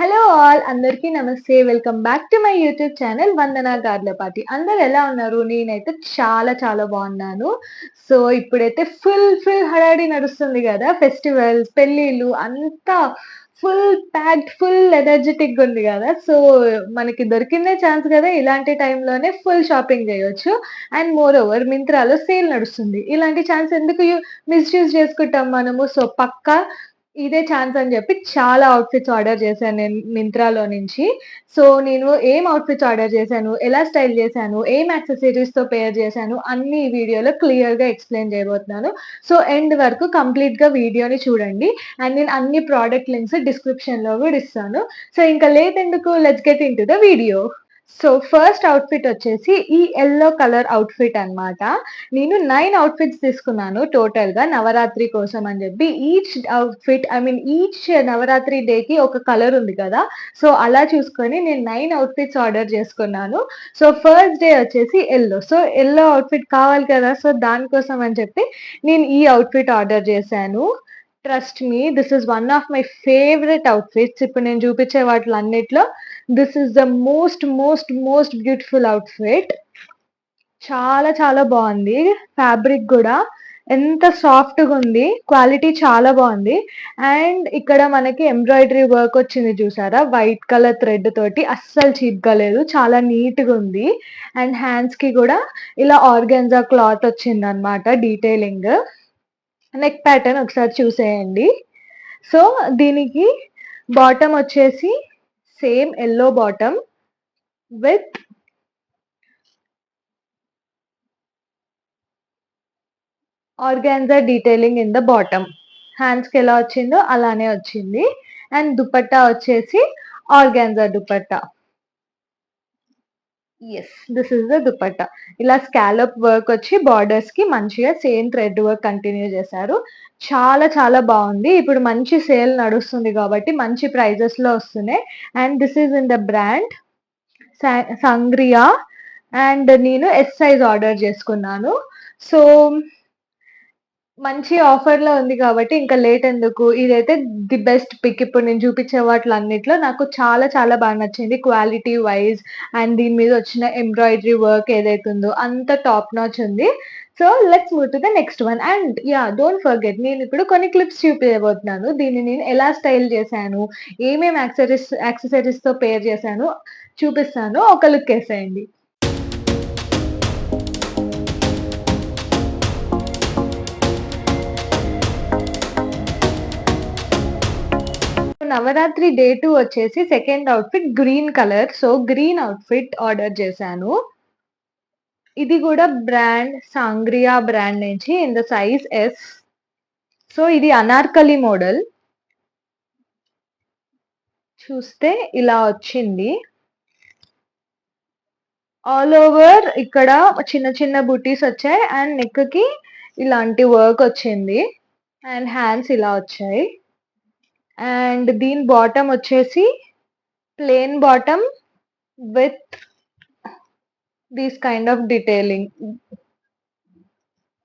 Hello all అందరికీ నమస్తే. Welcome back to my YouTube channel Vandana Garlapati. అందరూ ఎలా ఉన్నారు? నేనైతే చాలా బాగున్నాను. సో, ఇప్పుడైతే ఫుల్ హడావిడి నడుస్తుంది గదా! ఫెస్టివల్స్, పెళ్ళిళ్ళు అంతా ఫుల్ ప్యాక్డ్, ఫుల్ ఎనర్జిటిక్‌గా ఉంది గదా! సో, మనకి దొరికిందే ఛాన్స్ గదా! ఇలాంటి టైంలోనే ఫుల్ షాపింగ్ జేయొచ్చు. అండ్ మోర్ ఓవర్ మింత్రాలో సేల్ నడుస్తుంది. ఇలాంటి ఛాన్స్ ఎందుకు మిస్‌యూజ్ చేసుకుంటాం మనము. సో, పక్కా ఇదే ఛాన్స్ అని జెప్పి చాలా ఔట్‌ఫిట్స్ ఆర్డర్ చేశాను నేను మింత్రాలో నుంచి. సో, నేను ఏం ఔట్‌ఫిట్స్ ఆర్డర్ చేశాను, ఎలా స్టైల్ చేశాను, ఏం యాక్సెసరీస్‌తో పెయిర్ చేశాను అన్నీ ఈ వీడియోలో క్లియర్‌గా ఎక్స్‌ప్లెయిన్ చేయబోతున్నాను. సో, ఎండ్ వరకు కంప్లీట్‌గా వీడియోని చూడండి. అండ్ నేను అన్ని ప్రొడక్ట్ లింక్స్ డిస్క్రిప్షన్‌లో గూడా ఇస్తాను. సో, ఇంకా లేట్ ఎందుకు let's get into the video. So, first outfit వచ్చేసి ఈ యెల్లో కలర్ ఔట్‌ఫిట్ అన్నమాట. నేను 9 ఔట్‌ఫిట్స్ తీసుకున్నాను టోటల్‌గా నవరాత్రి కోసం అని జెప్పి. ఈచ్ ఔట్‌ఫిట్ ఈచ్ నవరాత్రి డేకి ఒక కలర్ ఉంది కదా! సో, అలా చూసుకొని నేను 9 ఔట్‌ఫిట్స్ ఆర్డర్ చేసుకున్నాను. సో, ఫస్ట్ డే వచ్చేసి యెల్లో. సో, యెల్లో ఔట్‌ఫిట్ కావాలి కదా! సో, దానికోసం అని చెప్పి నేను ఈ ఔట్‌ఫిట్ ఆర్డర్ చేశాను. Trust me this is one of my favourite outfits. ఇప్పుడు నేను చూపించే వాటిలన్నిట్లో this is the most beautiful outfit. చాలా బావుంది. ఫ్యాబ్రిక్ గూడా ఎంత సాఫ్ట్‌గుంది. క్వాలిటీ చాలా బావుంది. అండ్ ఇక్కడ మనకి ఎంబ్రాయిడరీ వర్క్ వచ్చింది చూసారా? వైట్ కలర్ థ్రెడ్ తోటి అస్సలు చీప్‌గా లేదు. చాలా నీట్‌గుంది. అండ్ హ్యాండ్స్‌కి గూడా ఇలా ఆర్గాన్జా క్లాత్ వచ్చిందనమాట డీటెయిలింగ్. నెక్ ప్యాటర్న్ ఒకసారి చూసేయండి. సో, దీనికి బాటమ్ వచ్చేసి same yellow bottom with organza detailing in the bottom. హ్యాండ్స్‌కి ఎలా వచ్చిందో అలానే వచ్చింది. అండ్ దుపట్టా వచ్చేసి organza dupatta. Yes. This is the dupatta. ఇలా స్కాలప్ వర్క్ వచ్చి బార్డర్స్‌కి మంచిగా సేమ్ థ్రెడ్ వర్క్ కంటిన్యూ చేశారు. చాలా బావుంది. ఇప్పుడు మంచి సేల్ నడుస్తుంది కాబట్టి మంచి ప్రైజెస్‌లో వస్తున్నాయి. And this is in the brand Sangria. And నేను ఎస్ సైజ్ ఆర్డర్ చేసుకున్నాను. సో, మంచి ఆఫర్‌లో ఉంది కాబట్టి ఇంకా లేట్ ఎందుకు. ఇదైతే ది బెస్ట్ పిక్. ఇప్పుడు నేను చూపించే వాటిలన్నిట్లో నాకు చాలా బాగా నచ్చింది. క్వాలిటీ వైస్ అండ్ దీని మీద వచ్చిన ఎంబ్రాయిడరీ వర్క్ ఏదైతే ఉందో అంత టాప్ నాచ్ ఉంది. So, let's move to the next one. And yeah! Don't forget నేనిప్పుడు కొన్ని క్లిప్స్ చూపియబోతున్నాను. దీన్ని నేను ఎలా స్టైల్ చేశాను, ఏమేమి యాక్సెసరీస్‌తో పెయిర్ చేశాను చూపిస్తాను. ఒక లుక్ ఏసేయండి. నవరాత్రి డే 2 వచ్చేసి second outfit green colour. So, green outfit order చేశాను. ఇది గూడా బ్రాండ్ సాంగ్రియా బ్రాండ్ నుంచి in the size yes. So, ఇది అనార్కలి మోడల్. చూస్తే ఇలా వచ్చింది. ఆల్ ఓవర్ ఇక్కడ చిన్న బూటీస్ వచ్చాయి. అండ్ నెక్‌కి ఇలాంటి వర్క్ వచ్చింది. అండ్ హ్యాండ్స్ ఇలా వచ్చాయి. అండ్ దీని బాటమ్ వచ్చేసి plain bottom with this kind of detailing.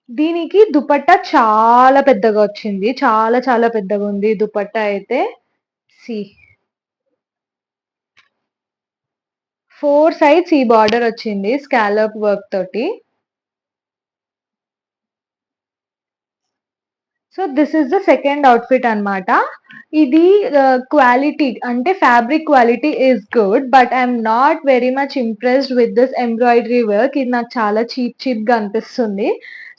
దీనికి దుపట్టా చాలా పెద్దగా వచ్చింది. చాలా పెద్దగుంది దుపట్టా అయితే. సీ 4 సైడ్స్ ఈ బార్డర్ వచ్చింది స్కాలప్ వర్క్ తోటి. So, this is the second outfit అన్నమాట. ఇది క్వాలిటీ అంటే fabric quality is good. But I'm not very much impressed with this embroidery work. ఇది నాకు చాలా చీప్‌గా అనిపిస్తుంది.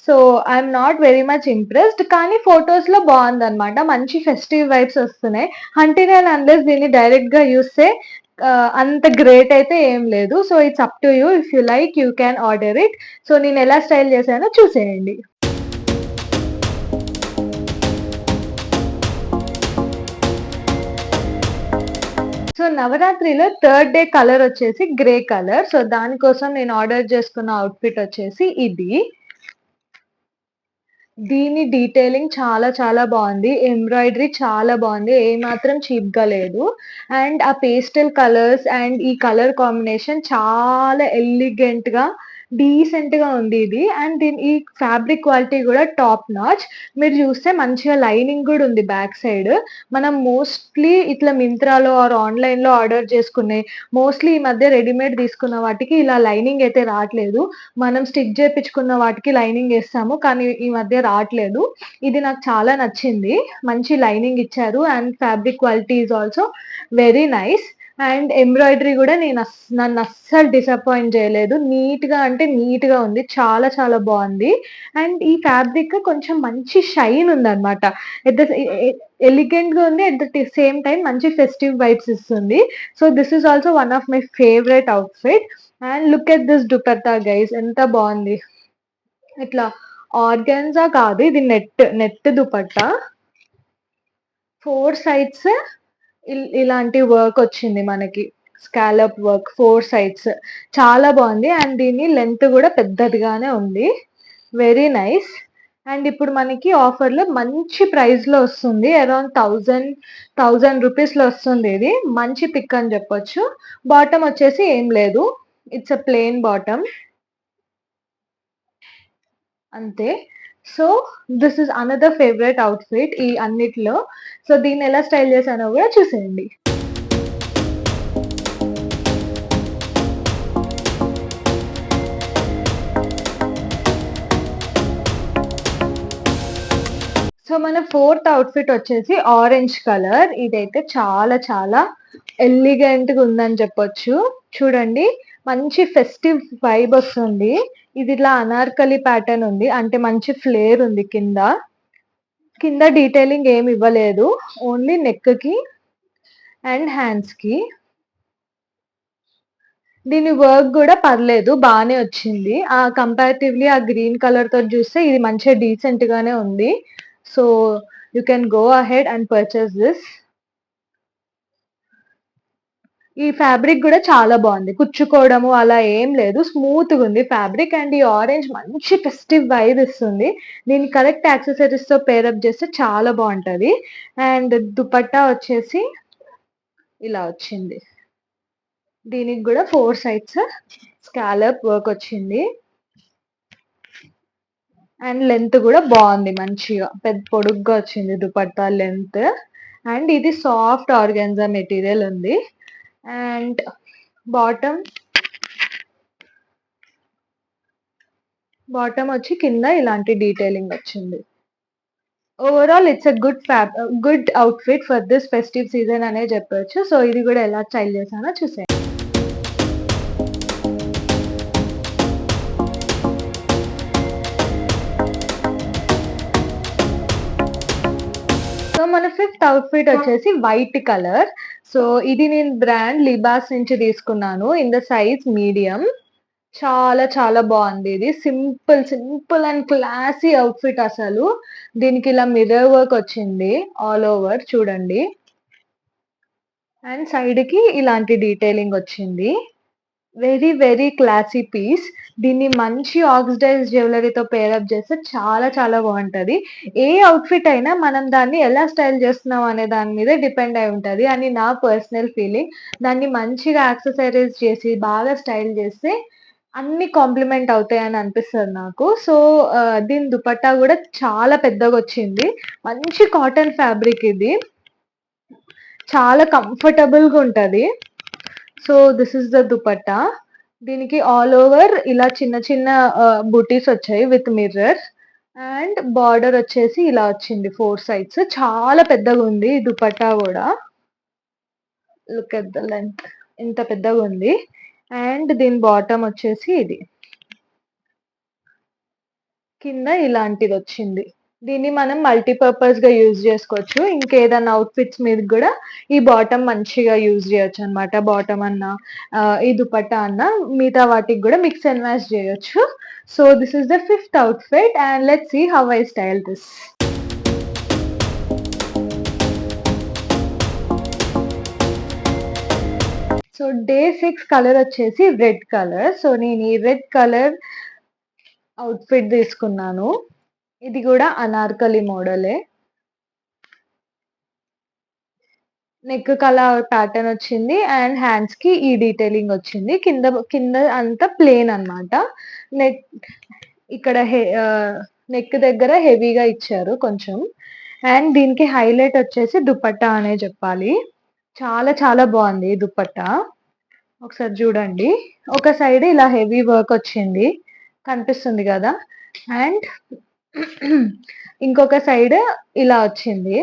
So, I'm not very much impressed. కానీ ఫోటోస్‌లో బావుందన్నమాట. మంచి ఫెస్టివ్ వైబ్స్ వస్తున్నాయి. అంటిల్ అండ్ అన్లెస్ దీన్ని డైరెక్ట్‌గా చూస్తే అంత గ్రేట్ అయితే ఏం లేదు. So, it's up to you. If you like you can order it. So, నేనెలా స్టైల్ చేశానో చూసేయండి. సో, నవరాత్రిలో థర్డ్ డే కలర్ వచ్చేసి గ్రే కలర్. సో, దానికోసం నేను ఆర్డర్ చేసుకున్న ఔట్‌ఫిట్ వచ్చేసి ఇది. దీని డీటెయిలింగ్ చాలా బావుంది. ఎంబ్రాయిడరీ చాలా బావుంది. ఏమాత్రం చీప్‌గా లేదు. అండ్ ఆ పేస్టల్ కలర్స్ అండ్ ఈ కలర్ కాంబినేషన్ చాలా ఎలిగెంట్‌గా డీసెంట్ గా ఉంది ఇది. అండ్ దీని ఈ ఫ్యాబ్రిక్ క్వాలిటీ కూడా టాప్ నాచ్. మీరు చూస్తే మంచిగా లైనింగ్ కూడా ఉంది బ్యాక్ సైడ్. మనం మోస్ట్లీ ఇట్లా మింత్రాలో ఆర్ ఆన్లైన్ లో ఆర్డర్ చేసుకునే మోస్ట్లీ ఈ మధ్య రెడీమేడ్ తీసుకున్న వాటికి ఇలా లైనింగ్ అయితే రావట్లేదు. మనం స్టిచ్ చేపించుకున్న వాటికి లైనింగ్ వేస్తాము, కానీ ఈ మధ్య రావట్లేదు. ఇది నాకు చాలా నచ్చింది. మంచి లైనింగ్ ఇచ్చారు and fabric quality is also very nice. And embroidery కూడా నన్ను అస్సలు డిసప్పాయింట్ చేయలేదు. నీట్ గా అంటే నీట్ గా ఉంది. చాలా చాలా బాగుంది. అండ్ ఈ ఫ్యాబ్రిక్ కొంచెం మంచి షైన్ ఉందన్నమాట. ఎట్ ద ఎలిగెంట్ గా ఉంది. అట్ ద సేమ్ టైం మంచి ఫెస్టివ్ వైబ్స్ ఇస్తుంది. So this is also one of my favourite outfit. And look at this dupatta guys, ఎంత బాగుంది. ఇట్లా ఆర్గాన్జా కాదు, ఇది నెట్ దుపట్టా. 4 సైడ్స్ ఇలాంటి వర్క్ వచ్చింది మనకి. Scallop work 4 sides. చాలా బాగుంది. అండ్ దీని లెంత్ కూడా పెద్దదిగానే ఉంది. Very nice. అండ్ ఇప్పుడు మనకి ఆఫర్ లో మంచి ప్రైస్ లో వస్తుంది. అరౌండ్ 1000 రూపీస్ లో వస్తుంది. ఇది మంచి పిక్ అని చెప్పొచ్చు. బాటమ్ వచ్చేసి ఏం లేదు, ఇట్స్ అ ప్లెయిన్ బాటమ్ అంతే. So this is another favourite outfit ఈ అన్నిట్లో. సో దీన్ని ఎలా స్టైల్ చేశానో కూడా చూసేయండి. సో మన ఫోర్త్ అవుట్ఫిట్ వచ్చేసి ఆరెంజ్ కలర్. ఇదైతే చాలా చాలా ఎలిగెంట్ గా ఉందని చెప్పొచ్చు. చూడండి, మంచి ఫెస్టివ్ వైబ్ వస్తుంది. ఇది ఇట్లా అనార్కలి ప్యాటర్న్ ఉంది, అంటే మంచి ఫ్లేర్ ఉంది. కింద కింద డీటెయిలింగ్ ఏమి ఇవ్వలేదు, ఓన్లీ నెక్ కి అండ్ హ్యాండ్స్ కి. దీని వర్క్ కూడా పర్లేదు, బానే వచ్చింది. కంపారిటివ్లీ ఆ గ్రీన్ కలర్ తో చూస్తే ఇది మంచిగా డీసెంట్ గానే ఉంది. So you can go ahead and purchase this. ఈ ఫ్యాబ్రిక్ కూడా చాలా బాగుంది. కుచ్చుకోవడము అలా ఏం లేదు, స్మూత్ గా ఉంది ఫ్యాబ్రిక్. అండ్ ఈ ఆరెంజ్ మంచి ఫెస్టివ్ వైబ్ ఇస్తుంది. దీన్ని కరెక్ట్ యాక్సెసరీస్ తో పేరప్ చేస్తే చాలా బాగుంటది. అండ్ దుపట్టా వచ్చేసి ఇలా వచ్చింది. దీనికి కూడా 4 సైడ్స్ స్కాలప్ వర్క్ వచ్చింది. అండ్ లెంత్ కూడా బాగుంది, మంచిగా పెద్ద పొడుగ్గా వచ్చింది దుపట్టా లెంత్. అండ్ ఇది సాఫ్ట్ ఆర్గాన్జా మెటీరియల్ ఉంది. అండ్ బాటమ్ వచ్చి కింద ఇలాంటి డీటెయిలింగ్ వచ్చింది. Overall it's a good outfit for this festive season అనే చెప్పొచ్చు. సో ఇది కూడా ఎలా స్టైల్ చేశానో చూసేయండి. సో మన ఫిఫ్త్ అవుట్ఫిట్ వచ్చేసి వైట్ కలర్. సో ఇది నేను బ్రాండ్ లిబాస్ నుంచి తీసుకున్నాను ఇన్ ద సైజ్ మీడియం. చాలా చాలా బాగుంది. ఇది సింపుల్ అండ్ క్లాసీ అవుట్ఫిట్ అసలు. దీనికి ఇలా మిర్రర్ వర్క్ వచ్చింది ఆల్ ఓవర్ చూడండి. అండ్ సైడ్ కి ఇలాంటి డీటెయిలింగ్ వచ్చింది. Very very classy piece. దీన్ని మంచి ఆక్సిడైజ్ జ్యువెలరీతో పేరప్ చేస్తే చాలా చాలా బాగుంటది. ఏ అవుట్ఫిట్ అయినా మనం దాన్ని ఎలా స్టైల్ చేస్తున్నాం అనే దాని మీద డిపెండ్ అయి ఉంటది అని నా పర్సనల్ ఫీలింగ్. దాన్ని మంచిగా యాక్సెసరీస్ చేసి బాగా స్టైల్ చేస్తే అన్ని కాంప్లిమెంట్ అవుతాయని అనిపిస్తుంది నాకు. సో దీని దుపట్టా కూడా చాలా పెద్దగా వచ్చింది. మంచి కాటన్ ఫ్యాబ్రిక్ ఇది, చాలా కంఫర్టబుల్ గా ఉంటది. So this is the dupatta. దీనికి ఆల్ ఓవర్ ఇలా చిన్న చిన్న బుటీస్ వచ్చాయి విత్ మిర్రర్. అండ్ బార్డర్ వచ్చేసి ఇలా వచ్చింది 4 సైడ్స్. చాలా పెద్దగా ఉంది ఈ దుపట్టా కూడా. లుక్ ఎట్ ద లెంత్, ఇంత పెద్దగా ఉంది. అండ్ దీని బాటమ్ వచ్చేసి ఇది కింద ఇలాంటిది వచ్చింది. దీన్ని మనం మల్టీపర్పస్ గా యూజ్ చేసుకోవచ్చు. ఇంకేదన్నా అవుట్ఫిట్స్ మీద కూడా ఈ బాటమ్ మంచిగా యూజ్ చేయొచ్చు అనమాట. బాటమ్ అన్నా ఈ దుపట్టా అన్నా మిగతా వాటికి కూడా మిక్స్ అండ్ మ్యాచ్ చేయొచ్చు. So this is the fifth outfit and let's see how I style this. So day 6 colour వచ్చేసి రెడ్ కలర్. సో నేను ఈ రెడ్ కలర్ అవుట్ఫిట్ తీసుకున్నాను. ఇది కూడా అనార్కలి మోడలే. నెక్ కలర్ ప్యాటర్న్ వచ్చింది అండ్ హ్యాండ్స్ కి ఈ డీటెయిలింగ్ వచ్చింది. కింద కింద అంతా ప్లేన్ అన్నమాట. నెక్ ఇక్కడ నెక్ దగ్గర హెవీగా ఇచ్చారు కొంచెం. అండ్ దీనికి హైలైట్ వచ్చేసి దుపట్టా అనే చెప్పాలి. చాలా చాలా బాగుంది ఈ దుపట్టా. ఒకసారి చూడండి. ఒక సైడ్ ఇలా హెవీ వర్క్ వచ్చింది కనిపిస్తుంది కదా, అండ్ ఇంకొక సైడ్ ఇలా వచ్చింది.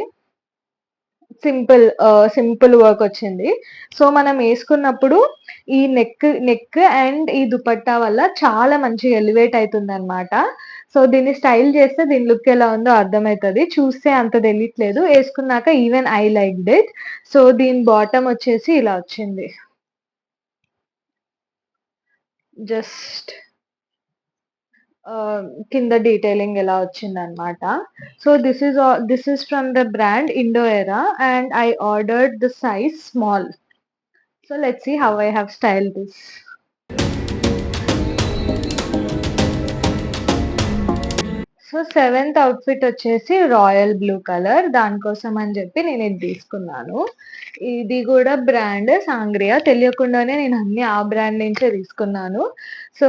సింపుల్ వర్క్ వచ్చింది. సో మనం వేసుకున్నప్పుడు ఈ నెక్ అండ్ ఈ దుపట్టా వల్ల చాలా మంచిగా ఎలివేట్ అవుతుంది అనమాట. సో దీన్ని స్టైల్ చేస్తే దీని లుక్ ఎలా ఉందో అర్థమవుతుంది. చూస్తే అంత తెలియట్లేదు, వేసుకున్నాక even I like it. So దీని బాటమ్ వచ్చేసి ఇలా వచ్చింది. జస్ట్ కింద డీటెయిలింగ్ ఎలా వచ్చిందనమాట. So this is from the brand Indo Era and I ordered the size small. So let's see how I have style this. So seventh outfit వచ్చేసి royal blue colour. దానికోసం అని చెప్పి నేను ఇది తీసుకున్నాను. ఇది కూడా బ్రాండ్ సాంగ్రియా. తెలియకుండానే నేను అన్ని ఆ బ్రాండ్ నుంచే తీసుకున్నాను. సో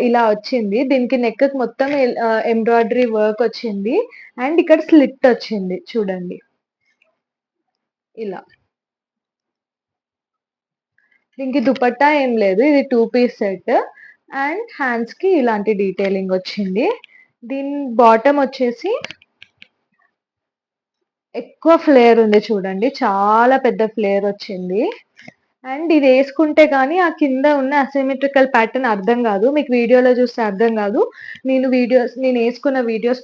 ఇలా వచ్చింది. దీనికి నెక్ మొత్తం ఎంబ్రాయిడరీ వర్క్ వచ్చింది అండ్ ఇక్కడ స్లిట్ వచ్చింది చూడండి ఇలా. దీనికి దుపట్టా ఏం లేదు, ఇది 2 పీస్ సెట్ అండ్ హ్యాండ్స్ కి ఇలాంటి డీటెయిలింగ్ వచ్చింది. దీని బాటమ్ వచ్చేసి ఎక్కువ ఫ్లేర్ ఉంది చూడండి, చాలా పెద్ద ఫ్లేర్ వచ్చింది. అండ్ ఇది వేసుకుంటే కానీ ఆ కింద ఉన్న అసిమెట్రికల్ ప్యాటర్న్ అర్థం కాదు. మీకు వీడియోలో చూస్తే అర్థం కాదు. నేను వేసుకున్న వీడియోస్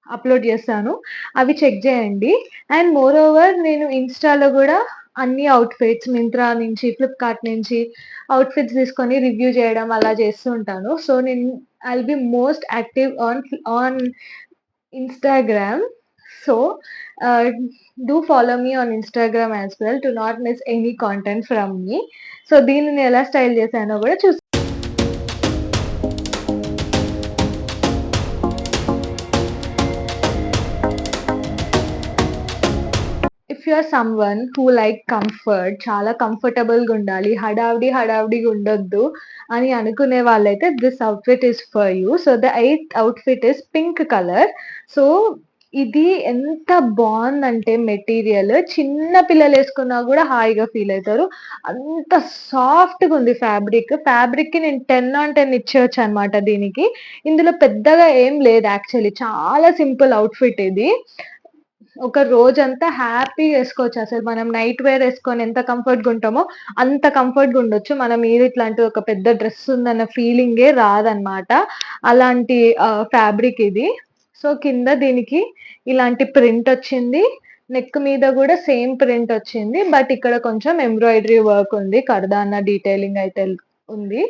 అప్లోడ్ చేస్తాను, అవి చెక్ చేయండి. అండ్ మోర్ ఓవర్ నేను ఇన్స్టాలో కూడా అన్ని అవుట్ఫిట్స్ మింత్రా నుంచి ఫ్లిప్కార్ట్ నుంచి అవుట్ఫిట్స్ తీసుకొని రివ్యూ చేయడం అలా చేస్తూ ఉంటాను. సో నేను I'll be most active on Instagram. So do follow me on Instagram as well to not miss any content from me. So దీనిని ఎలా స్టైల్ చేశానో కూడా చూసి. If you are someone who like comfort, చాలా కంఫర్టబుల్‌గా ఉండాలి, హడావిడిగా ఉండొద్దు అని అనుకునే వాళ్ళైతే this outfit is for you. So the 8th outfit is pink colour. So ఇది ఎంత బాగుందంటే మెటీరియల్ చిన్న పిల్లలు వేసుకున్నా కూడా హాయిగా ఫీల్ అవుతారు. అంత సాఫ్ట్‌గా ఉంది ఫ్యాబ్రిక్‌కి నేను 10/10 ఇచ్చేయొచ్చు అనమాట దీనికి. ఇందులో పెద్దగా ఏం లేదు యాక్చువల్లీ. చాలా సింపుల్ అవుట్‌ఫిట్ ఇది. ఒక రోజంతా హ్యాపీగా వేసుకోవచ్చు. అసలు మనం నైట్ వేర్ వేసుకొని ఎంత కంఫర్ట్‌గా ఉంటామో అంత కంఫర్ట్‌గా ఉండొచ్చు. మన మీద ఇట్లాంటి ఒక పెద్ద డ్రెస్ ఉందన్న ఫీలింగే రాదనమాట. అలాంటి ఫ్యాబ్రిక్ ఇది. సో కింద దీనికి ఇలాంటి ప్రింట్ వచ్చింది. నెక్ మీద కూడా సేమ్ ప్రింట్ వచ్చింది. బట్ ఇక్కడ కొంచెం ఎంబ్రాయిడరీ వర్క్ ఉంది. కర్దానా డీటెయిలింగ్ అయితే ఉంది.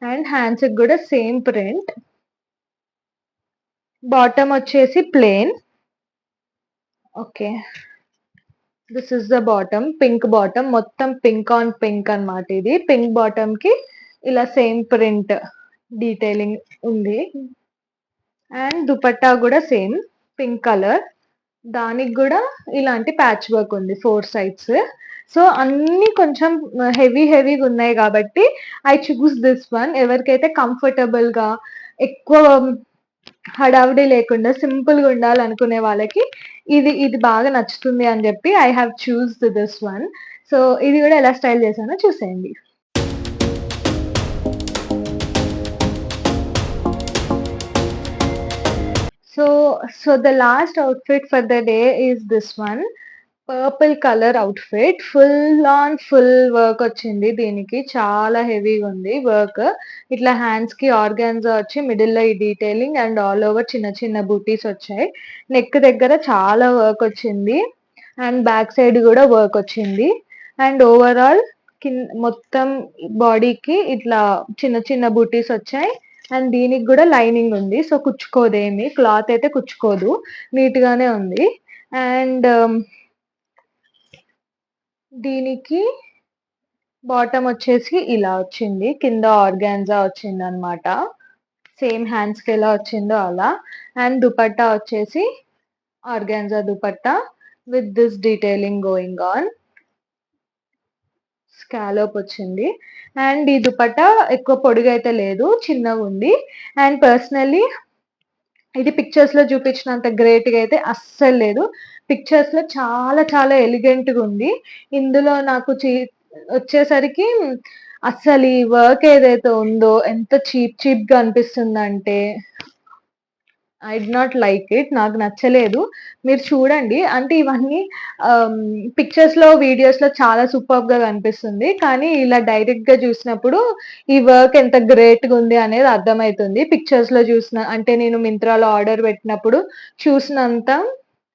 అండ్ హ్యాండ్స్‌కి కూడా సేమ్ ప్రింట్. బాటమ్ వచ్చేసి plain. Okay. This is the bottom. Pink bottom. మొత్తం పింక్ ఆన్ పింక్ అన్నమాట ఇది. పింక్ బాటమ్ కి ఇలా సేమ్ ప్రింట్ డీటెయిలింగ్ ఉంది. అండ్ దుపట్టా కూడా సేమ్ పింక్ కలర్. దానికి కూడా ఇలాంటి ప్యాచ్ వర్క్ ఉంది 4 సైడ్స్. సో అన్ని కొంచెం హెవీగా ఉన్నాయి కాబట్టి ఐ చూస్ దిస్ వన్. ఎవరికైతే కంఫర్టబుల్ గా ఎక్కువ హడావిడి లేకుండా సింపుల్ గా ఉండాలనుకునే వాళ్ళకి ఇది బాగా నచ్చుతుంది అని చెప్పి I have చూస్డ్ this one. So ఇది కూడా ఎలా స్టైల్ చేశానో చూసేయండి. So the last outfit for the day is this one. Purple colour outfit. Full work వచ్చింది దీనికి. చాలా హెవీగా ఉంది వర్క్. ఇట్లా హ్యాండ్స్ కి ఆర్గాన్జా వచ్చి మిడిల్ లో ఈ డీటెయిలింగ్ అండ్ ఆల్ ఓవర్ చిన్న చిన్న బూటీస్ వచ్చాయి. నెక్ దగ్గర చాలా వర్క్ వచ్చింది అండ్ బ్యాక్ సైడ్ కూడా వర్క్ వచ్చింది. అండ్ ఓవరాల్ మొత్తం బాడీకి ఇట్లా చిన్న చిన్న బూటీస్ వచ్చాయి. అండ్ దీనికి కూడా లైనింగ్ ఉంది. సో కుచ్చుకోదేమి, క్లాత్ అయితే కుచ్చుకోదు, నీట్ గానే ఉంది. అండ్ దీనికి బాటమ్ వచ్చేసి ఇలా వచ్చింది. కింద ఆర్గాన్జా వచ్చింది అనమాట. సేమ్ హ్యాండ్స్ కి ఎలా వచ్చిందో అలా. అండ్ దుపట్టా వచ్చేసి organza dupatta with this detailing going on. Scallop వచ్చింది. అండ్ ఈ దుపట్టా ఎక్కువ పొడుగైతే లేదు, చిన్నగుంది. అండ్ పర్సనల్లీ ఇది పిక్చర్స్‌లో చూపించినంత గ్రేట్‌గా అయితే అస్సలు లేదు. పిక్చర్స్‌లో చాలా చాలా ఎలిగెంట్‌గా ఉంది. ఇందులో నాకు వచ్చేసరికి అస్సలు ఈ వర్క్ ఏదైతే ఉందో ఎంత చీప్‌గా అనిపిస్తుందంటే I did not like it. నాకు నచ్చలేదు. మీరు చూడండి. అంటే ఇవన్నీ ఆహ్, పిక్చర్స్‌లో, వీడియోస్‌లో చాలా సూపర్బ్‌గా కనిపిస్తుంది. కానీ ఇలా డైరెక్ట్‌గా చూసినప్పుడు ఈ వర్క్ ఎంత గ్రేట్‌గా ఉంది అనేది అర్థమైతుంది. పిక్చర్స్‌లో చూసిన అంటే నేను మింత్రాలో ఆర్డర్ పెట్టినప్పుడు చూసినంత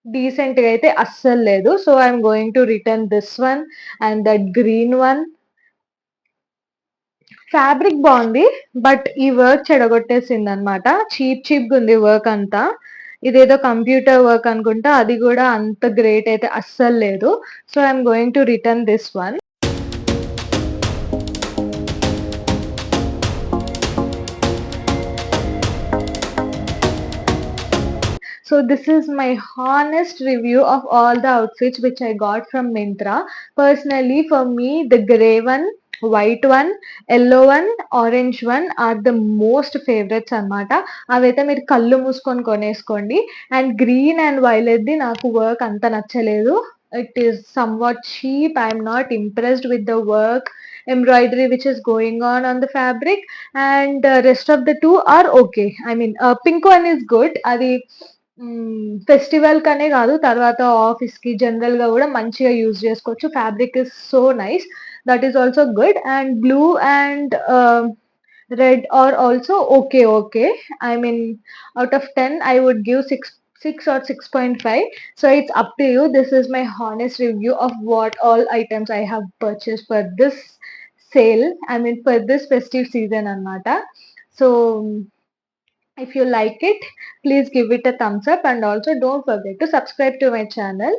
డీసెంట్‌గా అయితే అస్సలు లేదు. So, I am going to return this one and that green one. Fabric బావుంది. బట్ ఈ వర్క్ చెడగొట్టేసిందనమాట. చీప్‌గుంది వర్క్ అంతా. ఇదేదో కంప్యూటర్ వర్క్ అనుకుంటా. అది గూడా అంత గ్రేట్ అయితే అస్సలు లేదు. So, I am going to return this one. So this is my honest review of all the outfits which I got from Myntra. Personally, for me, the grey one, white one, yellow one, orange one are the most favorites అనమాట. అవైతే మీరు కళ్ళు మూసుకొని కొనేసుకోండి. And green and వైలెట్‌ది నాకు work అంత నచ్చలేదు. It is somewhat cheap. I am not impressed with the work, embroidery which is going on the fabric, and rest of the two are okay. I mean, pink one is good. అది festival కనే గాదు. తర్వాత ఆఫీస్‌కి జనరల్‌గా గూడా మంచిగా use జేసుకోవచ్చు. Fabric is so nice. That is also good. And blue and red or also okay. Okay. I mean out of 10 I would give 6 or 6.5. So it's up to you. This is my honest review of what all items I have purchased for this sale. I mean for this festive season అన్నమాట. So if you like it, please give it a thumbs up and also don't forget to subscribe to my channel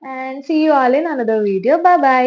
and see you all in another video. Bye bye.